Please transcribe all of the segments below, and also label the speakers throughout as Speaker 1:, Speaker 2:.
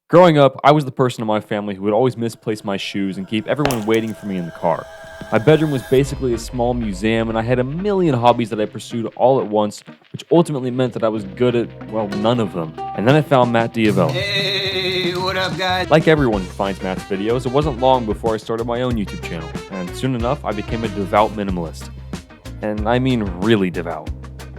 Speaker 1: Growing up, I was the person in my family who would always misplace my shoes and keep everyone waiting for me in the car. My bedroom was basically a small museum, and I had a million hobbies that I pursued all at once, which ultimately meant that I was good at, well, none of them. And then I found Matt devout.
Speaker 2: Hey, what up, guys?
Speaker 1: Like everyone who finds Matt's videos, it wasn't long before I started my own YouTube channel, and soon enough, I became a devout minimalist. And I mean really devout.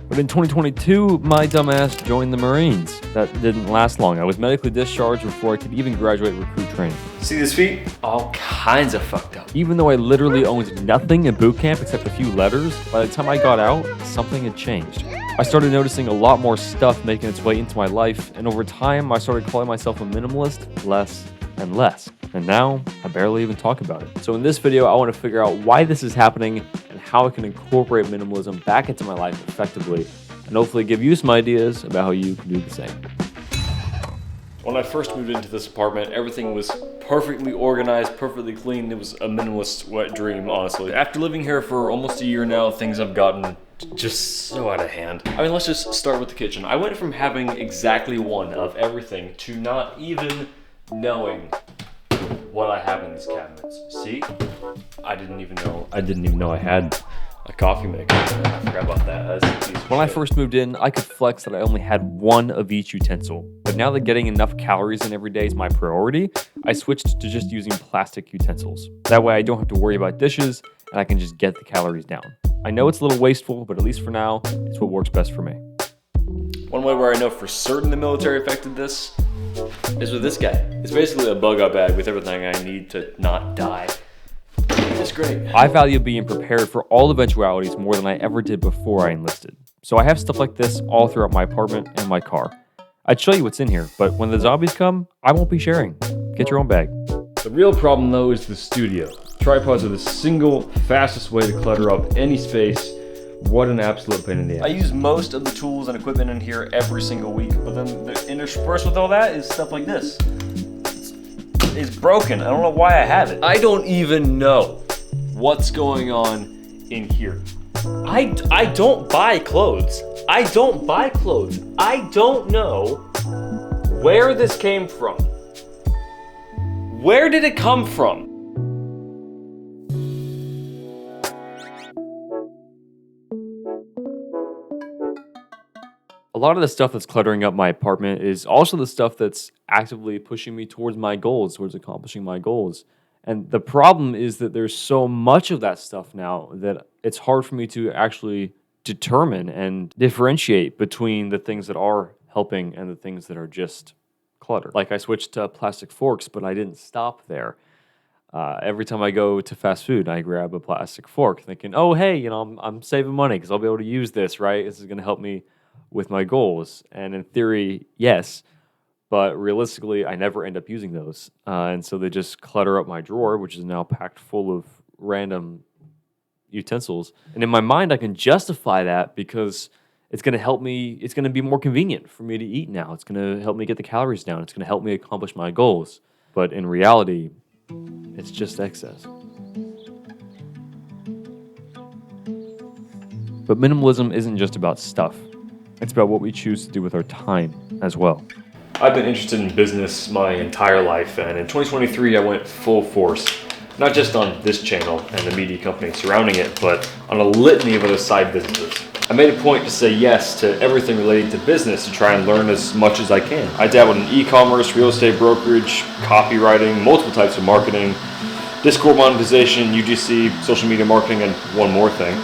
Speaker 1: But in 2022, my dumbass joined the Marines. That didn't last long. I was medically discharged before I could even graduate recruit training.
Speaker 3: See these feet? All kinds of fucked up.
Speaker 1: Even though I literally owned nothing in boot camp except a few letters, by the time I got out, something had changed. I started noticing a lot more stuff making its way into my life, and over time, I started calling myself a minimalist less and less. And now, I barely even talk about it. So in this video, I want to figure out why this is happening and how I can incorporate minimalism back into my life effectively, and hopefully give you some ideas about how you can do the same.
Speaker 3: When I first moved into this apartment, everything was perfectly organized, perfectly clean. It was a minimalist wet dream, honestly. After living here for almost a year now, things have gotten just so out of hand. I mean, let's just start with the kitchen. I went from having exactly one of everything to not even knowing what I have in these cabinets. See? I didn't even know I had a coffee maker. I forgot about that. That's a piece of
Speaker 1: When I
Speaker 3: shit.
Speaker 1: first moved in, I could flex that I only had one of each utensil. But now that getting enough calories in every day is my priority, I switched to just using plastic utensils. That way I don't have to worry about dishes, and I can just get the calories down. I know it's a little wasteful, but at least for now, it's what works best for me.
Speaker 3: One way where I know for certain the military affected this is with this guy. It's basically a bug-out bag with everything I need to not die. It's great.
Speaker 1: I value being prepared for all eventualities more than I ever did before I enlisted. So I have stuff like this all throughout my apartment and my car. I'd show you what's in here, but when the zombies come, I won't be sharing. Get your own bag.
Speaker 3: The real problem though is the studio. Tripods are the single fastest way to clutter up any space. What an absolute pain in the ass. I use most of the tools and equipment in here every single week, but then interspersed with all that is stuff like this. It's broken. I don't know why I have it. I don't even know what's going on in here. I don't buy clothes. I don't buy clothes. I don't know where this came from. Where did it come from?
Speaker 1: A lot of the stuff that's cluttering up my apartment is also the stuff that's actively pushing me towards my goals, towards accomplishing my goals. And the problem is that there's so much of that stuff now that it's hard for me to actually determine and differentiate between the things that are helping and the things that are just clutter. Like I switched to plastic forks, but I didn't stop there. Every time I go to fast food, I grab a plastic fork thinking, oh, hey, I'm saving money because I'll be able to use this, right? This is going to help me with my goals. And in theory, yes, but realistically, I never end up using those. And so they just clutter up my drawer, which is now packed full of random utensils. And in my mind, I can justify that because it's going to help me. It's going to be more convenient for me to eat now. It's going to help me get the calories down. It's going to help me accomplish my goals. But in reality, it's just excess. But minimalism isn't just about stuff. It's about what we choose to do with our time as well.
Speaker 3: I've been interested in business my entire life, and in 2023 I went full force, not just on this channel and the media company surrounding it, but on a litany of other side businesses. I made a point to say yes to everything related to business to try and learn as much as I can. I dabbled in e-commerce, real estate brokerage, copywriting, multiple types of marketing, Discord monetization, UGC, social media marketing, and one more thing.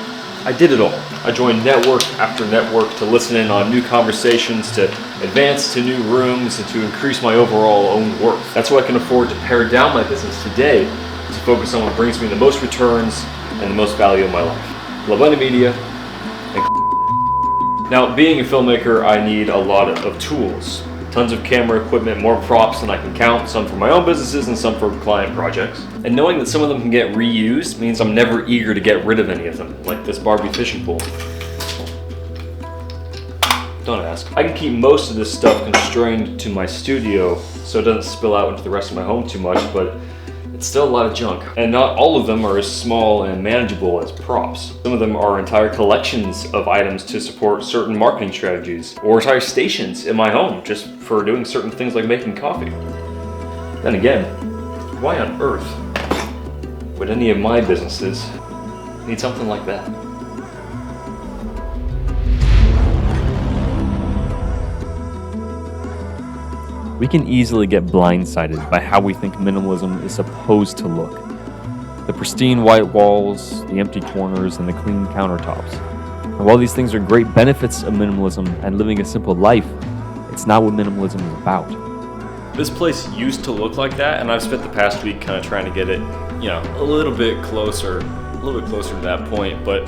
Speaker 3: I did it all. I joined network after network to listen in on new conversations, to advance to new rooms, and to increase my overall own worth. That's why I can afford to pare down my business today to focus on what brings me the most returns and the most value in my life. Labenda Media. Now, being a filmmaker, I need a lot of tools. Tons of camera equipment, more props than I can count, some for my own businesses and some for client projects. And knowing that some of them can get reused means I'm never eager to get rid of any of them, like this Barbie fishing pole. Don't ask. I can keep most of this stuff constrained to my studio so it doesn't spill out into the rest of my home too much, but it's still a lot of junk. And not all of them are as small and manageable as props. Some of them are entire collections of items to support certain marketing strategies, or entire stations in my home just for doing certain things like making coffee. Then again, why on earth would any of my businesses need something like that?
Speaker 1: We can easily get blindsided by how we think minimalism is supposed to look. The pristine white walls, the empty corners, and the clean countertops. And while these things are great benefits of minimalism and living a simple life, it's not what minimalism is about.
Speaker 3: This place used to look like that, and I've spent the past week kind of trying to get it, a little bit closer to that point, but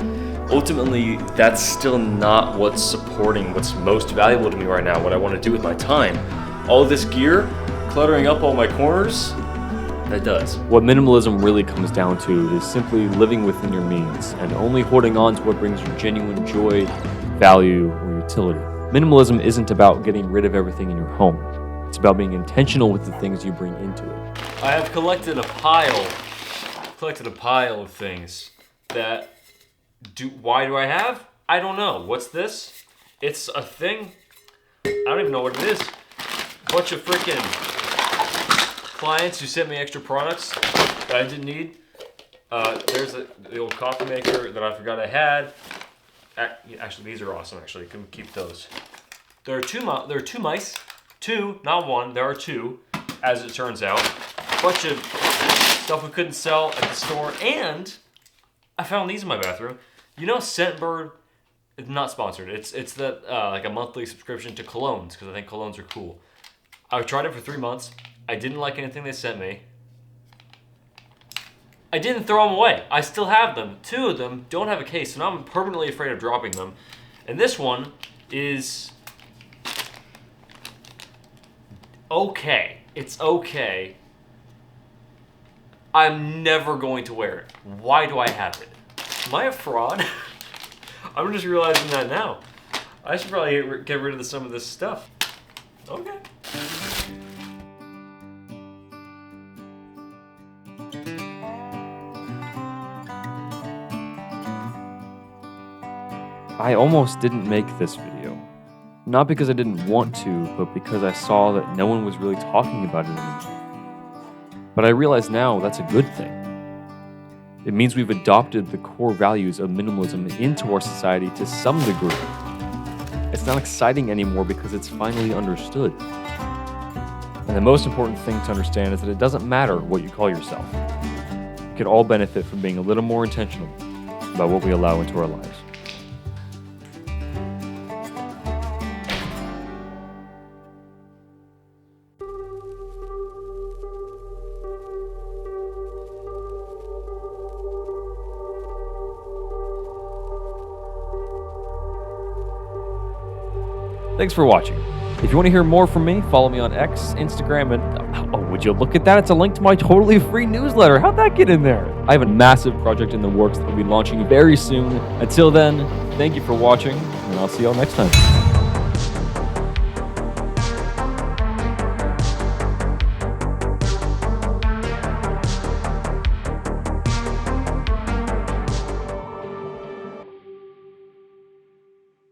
Speaker 3: ultimately that's still not what's supporting what's most valuable to me right now, what I want to do with my time. All this gear, cluttering up all my corners, that does.
Speaker 1: What minimalism really comes down to is simply living within your means and only holding on to what brings you genuine joy, value, or utility. Minimalism isn't about getting rid of everything in your home. It's about being intentional with the things you bring into it.
Speaker 3: I have collected a pile of things that why do I have? I don't know. What's this? It's a thing. I don't even know what it is. Bunch of freaking clients who sent me extra products that I didn't need. There's the old coffee maker that I forgot I had. Actually, these are awesome. Actually, you can keep those. There are two mice. Two, not one. There are two, as it turns out. A bunch of stuff we couldn't sell at the store, and I found these in my bathroom. Scentbird. It's not sponsored. It's that like a monthly subscription to colognes because I think colognes are cool. I tried it for 3 months. I didn't like anything they sent me. I didn't throw them away. I still have them. 2 of them don't have a case, so now I'm permanently afraid of dropping them. And this one is okay. It's okay. I'm never going to wear it. Why do I have it? Am I a fraud? I'm just realizing that now. I should probably get rid of some of this stuff. Okay.
Speaker 1: I almost didn't make this video. Not because I didn't want to, but because I saw that no one was really talking about it anymore. But I realize now that's a good thing. It means we've adopted the core values of minimalism into our society to some degree. It's not exciting anymore because it's finally understood. And the most important thing to understand is that it doesn't matter what you call yourself. We could all benefit from being a little more intentional about what we allow into our lives. Thanks for watching. If you want to hear more from me, follow me on X, Instagram, and oh, would you look at that? It's a link to my totally free newsletter. How'd that get in there? I have a massive project in the works that will be launching very soon. Until then, thank you for watching, and I'll see y'all next time.